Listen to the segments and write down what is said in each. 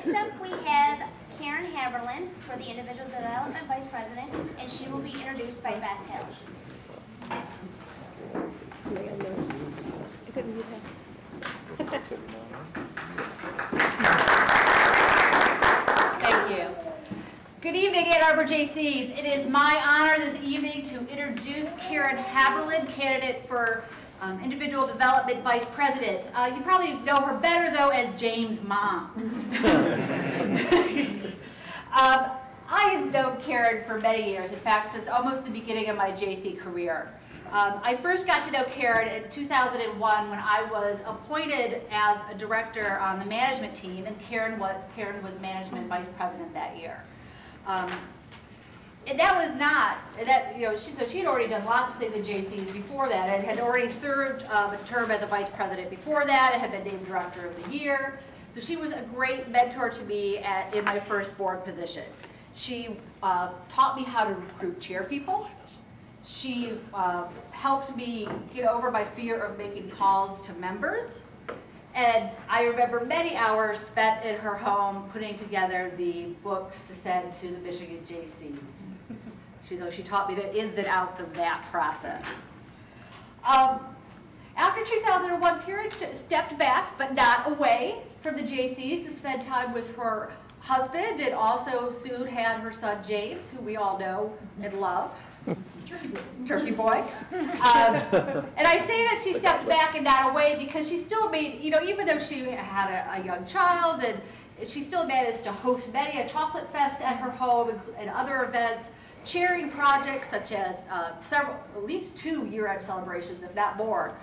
Next up, we have Karen Haberland for the Individual Development Vice President, and she will be introduced by Beth Hill. Thank you. Good evening, Ann Arbor JCs. It is my honor this evening to introduce Karen Haberland, candidate for Individual Development Vice President. You probably know her better, though, as James' mom. I have known Karen for many years, in fact, since almost the beginning of my JC career. I first got to know Karen in 2001 when I was appointed as a director on the management team, and Karen was management vice president that year. And that was not, so she had already done lots of things in JCs before that, and had already served a term as the vice president before that, and had been named director of the year. So she was a great mentor to me in my first board position. She taught me how to recruit chair people. She helped me get over my fear of making calls to members. And I remember many hours spent in her home putting together the books to send to the Michigan JCs. She taught me the ins and outs of that process. After 2001, Karen stepped back, but not away from the JCs, to spend time with her husband, and also soon had her son James, who we all know and love. Turkey boy. And I say that she stepped back and not away because she still made, even though she had a young child, and she still managed to host many a chocolate fest at her home and other events, chairing projects such as at least 2 year-end celebrations, if not more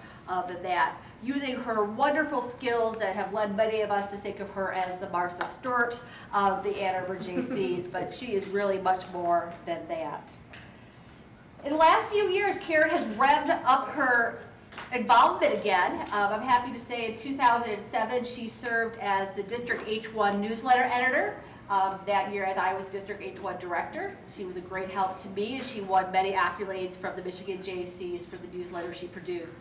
than that, using her wonderful skills that have led many of us to think of her as the Martha Stewart of the Ann Arbor JCs, but she is really much more than that. In the last few years, Karen has revved up her involvement again. I'm happy to say in 2007, she served as the District H1 newsletter editor. That year, as I was District H1 director. She was a great help to me, and she won many accolades from the Michigan JCs for the newsletter she produced.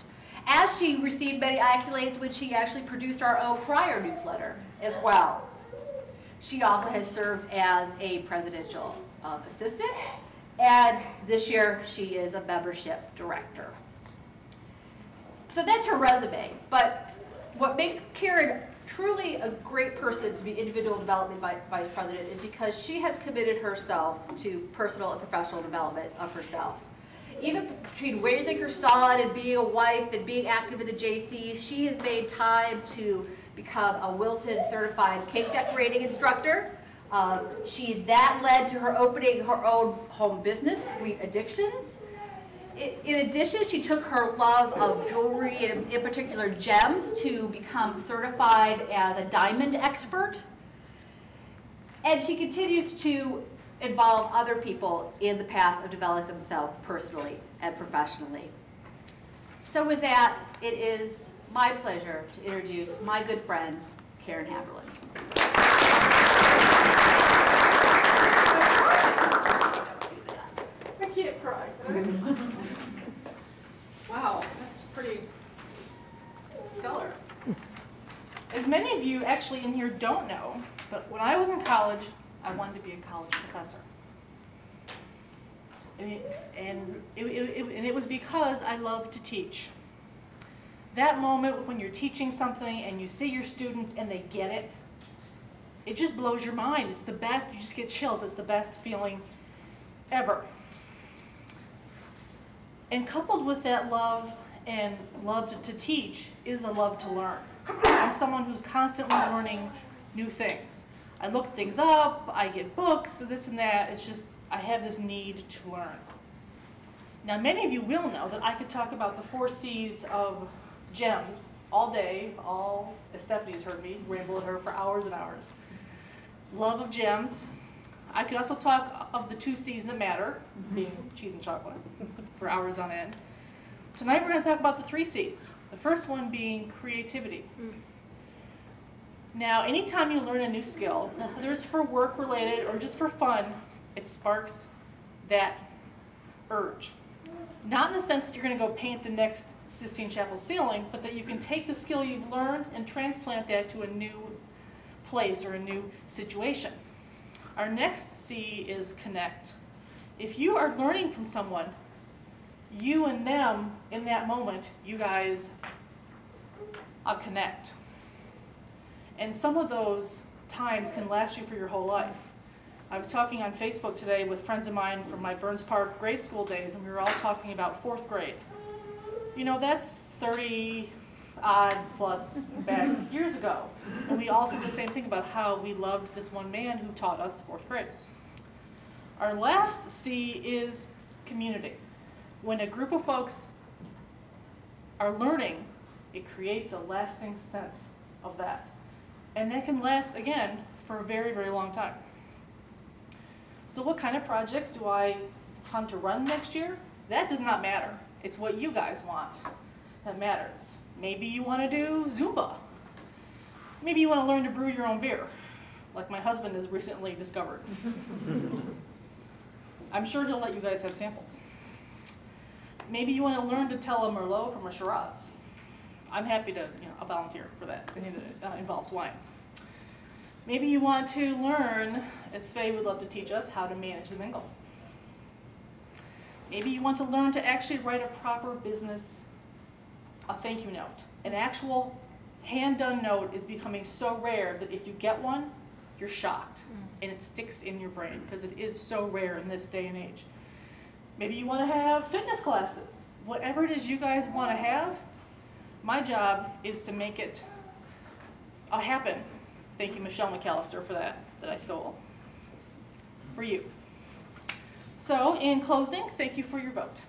As she received many accolades when she actually produced our own Crier newsletter as well. She also has served as a presidential assistant, and this year she is a membership director. So that's her resume, but what makes Karen truly a great person to be individual development vice president is because she has committed herself to personal and professional development of herself. Even between raising her son and being a wife and being active in the JCs, she has made time to become a Wilton certified cake decorating instructor. That led to her opening her own home business, Sweet Addictions. In addition, she took her love of jewelry, and in particular gems, to become certified as a diamond expert. And she continues to involve other people in the path of developing themselves personally and professionally. So with that, it is my pleasure to introduce my good friend, Karen Haberland. I can't cry. Wow, that's pretty stellar. As many of you actually in here don't know, but when I was in college, I wanted to be a college professor. And it was because I loved to teach. That moment when you're teaching something and you see your students and they get it, it just blows your mind. It's the best, you just get chills. It's the best feeling ever. And coupled with that love and love to teach is a love to learn. I'm someone who's constantly learning new things. I look things up, I get books, this and that. It's just, I have this need to learn. Now, many of you will know that I could talk about the 4 C's of GEMS all day, as Stephanie's heard me, ramble at her for hours and hours. Love of GEMS. I could also talk of the 2 C's that matter, being cheese and chocolate, for hours on end. Tonight we're going to talk about the 3 C's. The first one being creativity. Now, anytime you learn a new skill, whether it's for work related or just for fun, it sparks that urge. Not in the sense that you're going to go paint the next Sistine Chapel ceiling, but that you can take the skill you've learned and transplant that to a new place or a new situation. Our next C is connect. If you are learning from someone, you and them in that moment, you guys connect. And some of those times can last you for your whole life. I was talking on Facebook today with friends of mine from my Burns Park grade school days, and we were all talking about 4th grade. You know, that's 30 odd plus back years ago. And we all said the same thing about how we loved this one man who taught us 4th grade. Our last C is community. When a group of folks are learning, it creates a lasting sense of that. And that can last, again, for a very, very long time. So what kind of projects do I plan to run next year? That does not matter. It's what you guys want that matters. Maybe you want to do Zumba. Maybe you want to learn to brew your own beer, like my husband has recently discovered. I'm sure he'll let you guys have samples. Maybe you want to learn to tell a Merlot from a Shiraz. I'm happy to I'll volunteer for that, anything that involves wine. Maybe you want to learn, as Faye would love to teach us, how to manage the mingle. Maybe you want to learn to actually write a proper business, a thank you note. An actual hand-done note is becoming so rare that if you get one, you're shocked. And it sticks in your brain because it is so rare in this day and age. Maybe you want to have fitness classes. Whatever it is you guys want to have, my job is to make it happen. Thank you, Michelle McAllister, for that I stole. For you. So, in closing, thank you for your vote.